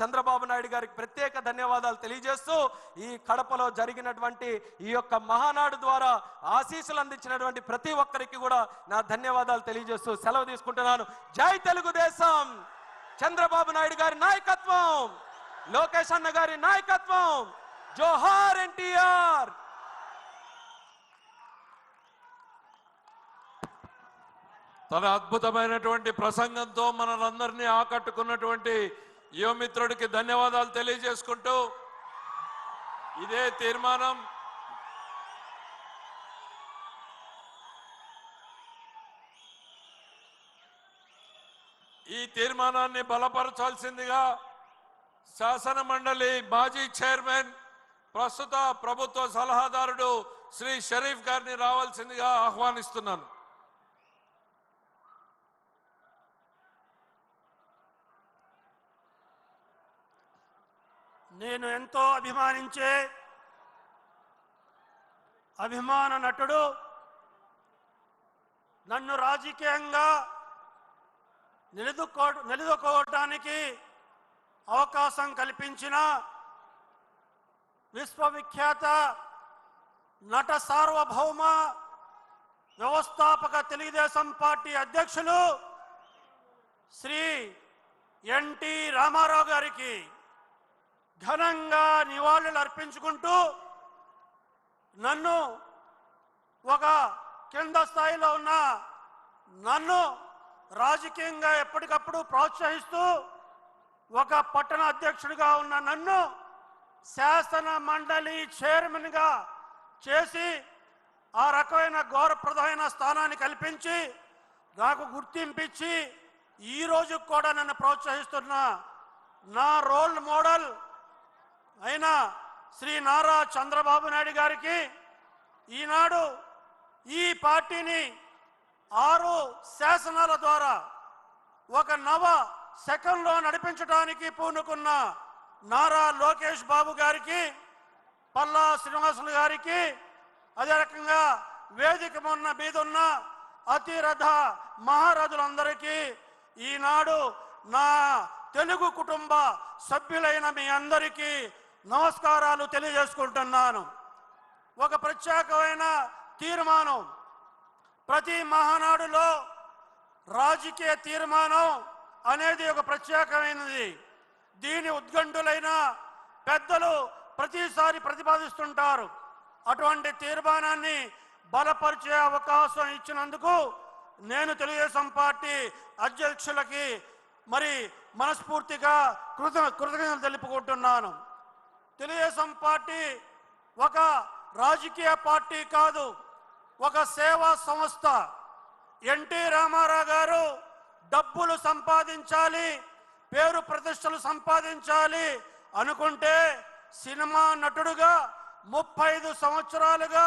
చంద్రబాబు నాయుడు గారికి ప్రత్యేక ధన్యవాదాలు తెలియజేస్తూ ఈ కడపలో జరిగినటువంటి ఈ యొక్క మహానాడు ద్వారా ఆశీస్సులు అందించినటువంటి ప్రతి ఒక్కరికి కూడా నా ధన్యవాదాలు తెలియజేస్తూ సెలవు తీసుకుంటున్నాను. జై తెలుగుదేశం, చంద్రబాబు నాయుడు గారి నాయకత్వం, లోకేష్ అన్న గారి నాయకత్వం, జోహార్ ఎన్టీఆర్. తన అద్భుతమైనటువంటి ప్రసంగంతో మనందరినీ ఆకట్టుకున్నటువంటి యువమిత్రుడికి ధన్యవాదాలు తెలియజేసుకుంటూ ఇదే తీర్మానం ఈ తీర్మానాన్ని బలపరచాల్సిందిగా శాసన మండలి మాజీ చైర్మన్ ప్రస్తుత ప్రభుత్వ సలహాదారుడు శ్రీ షరీఫ్ గారిని రావాల్సిందిగా ఆహ్వానిస్తున్నాను. నేను ఎంతో అభిమానించే అభిమాన నటుడు, నన్ను రాజకీయంగా నిలదొక్కోవటానికి అవకాశం కల్పించిన విశ్వవిఖ్యాత నట సార్వభౌమ వ్యవస్థాపక తెలుగుదేశం పార్టీ అధ్యక్షులు శ్రీ ఎన్టీ రామారావు గారికి ఘనంగా నివాళులు అర్పించుకుంటూ నన్ను ఒక కింద స్థాయిలో ఉన్న నన్ను రాజకీయంగా ఎప్పటికప్పుడు ప్రోత్సహిస్తూ ఒక పట్టణ అధ్యక్షుడిగా ఉన్న నన్ను శాసన మండలి చైర్మన్గా చేసి ఆ రకమైన గౌరవప్రదమైన స్థానాన్ని కల్పించి నాకు గుర్తింపించి ఈరోజు కూడా నన్ను ప్రోత్సహిస్తున్న నా రోల్ మోడల్ అయిన శ్రీ నారా చంద్రబాబు నాయుడు గారికి ఈనాడు ఈ పార్టీని 6 శాసనాల ద్వారా ఒక నవ శకంలో నడిపించడానికి పూనుకున్న నారా లోకేష్ బాబు గారికి, పల్లా శ్రీనివాసులు గారికి, అదే రకంగా వేదిక మీద ఉన్న అతిరథ మహారాజులందరికీ ఈనాడు నా తెలుగు కుటుంబ సభ్యులైన మీ అందరికీ నమస్కారాలు తెలియజేసుకుంటున్నాను. ఒక ప్రత్యేకమైన తీర్మానం, ప్రతి మహానాడులో రాజకీయ తీర్మానం అనేది ఒక ప్రత్యేకమైనది. దీని ఉద్గంఠులైన పెద్దలు ప్రతిసారి ప్రతిపాదిస్తుంటారు. అటువంటి తీర్మానాన్ని బలపరిచే అవకాశం ఇచ్చినందుకు నేను తెలుగుదేశం పార్టీ అధ్యక్షులకి మరి మనస్ఫూర్తిగా కృతజ్ఞతలు తెలుపుకుంటున్నాను. తెలుగుదేశం పార్టీ ఒక రాజకీయ పార్టీ కాదు, ఒక సేవా సంస్థ. ఎన్టీ రామారావు గారు డబ్బులు సంపాదించాలి, పేరు ప్రతిష్టలు సంపాదించాలి అనుకుంటే సినిమా నటుడుగా 35 సంవత్సరాలుగా